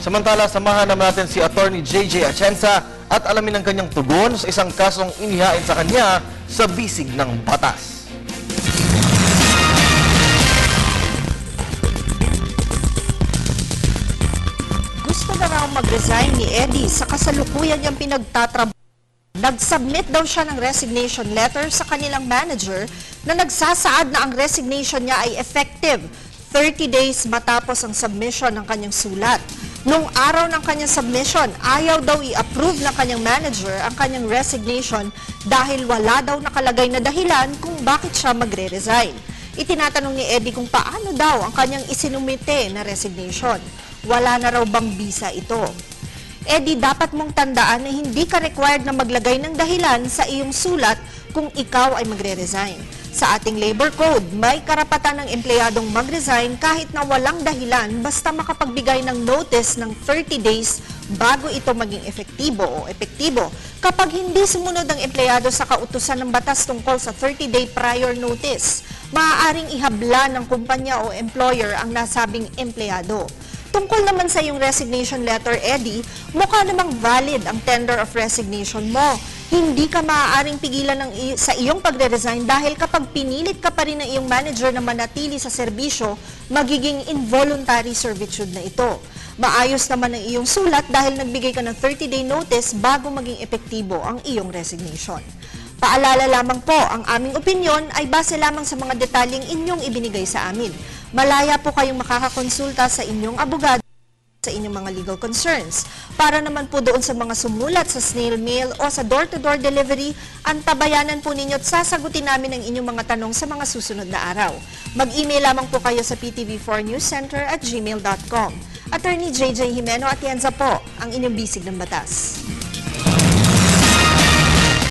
Samantala, samahan naman natin si Attorney JJ Atienza at alamin ang kanyang tugon sa isang kasong inihain sa kanya sa bisig ng batas. Gusto na raw mag-resign ni Eddie sa kasalukuyan niyang pinagtatrabaho. Nag-submit daw siya ng resignation letter sa kanilang manager na nagsasaad na ang resignation niya ay effective 30 days matapos ang submission ng kanyang sulat. Nung araw ng kanyang submission, ayaw daw i-approve ng kanyang manager ang kanyang resignation dahil wala daw nakalagay na dahilan kung bakit siya magre-resign. Itinatanong ni Eddie kung paano daw ang kanyang isinumite na resignation. Wala na raw bang bisa ito? Eddie, dapat mong tandaan na hindi ka required na maglagay ng dahilan sa iyong sulat kung ikaw ay magre-resign. Sa ating labor code, may karapatan ng empleyadong mag-resign kahit na walang dahilan basta makapagbigay ng notice ng 30 days bago ito maging efektibo o epektibo. Kapag hindi sumunod ang empleyado sa kautusan ng batas tungkol sa 30-day prior notice, maaaring ihabla ng kumpanya o employer ang nasabing empleyado. Tungkol naman sa iyong resignation letter, Eddie, mukha namang valid ang tender of resignation mo. Hindi ka maaaring pigilan sa iyong pagre-resign dahil kapag pinilit ka pa rin ng iyong manager na manatili sa serbisyo, magiging involuntary servitude na ito. Maayos naman ang iyong sulat dahil nagbigay ka ng 30-day notice bago maging epektibo ang iyong resignation. Paalala lamang po, ang aming opinyon ay base lamang sa mga detalyeng inyong ibinigay sa amin. Malaya po kayong makakakonsulta sa inyong abogado sa inyong mga legal concerns. Para naman po doon sa mga sumulat sa snail mail o sa door-to-door delivery, antabayanan po ninyo at sasagutin namin ang inyong mga tanong sa mga susunod na araw. Mag-email lamang po kayo sa ptv4newscenter@gmail.com. Attorney JJ Jimeno Atienza po, ang inyong bisig ng batas.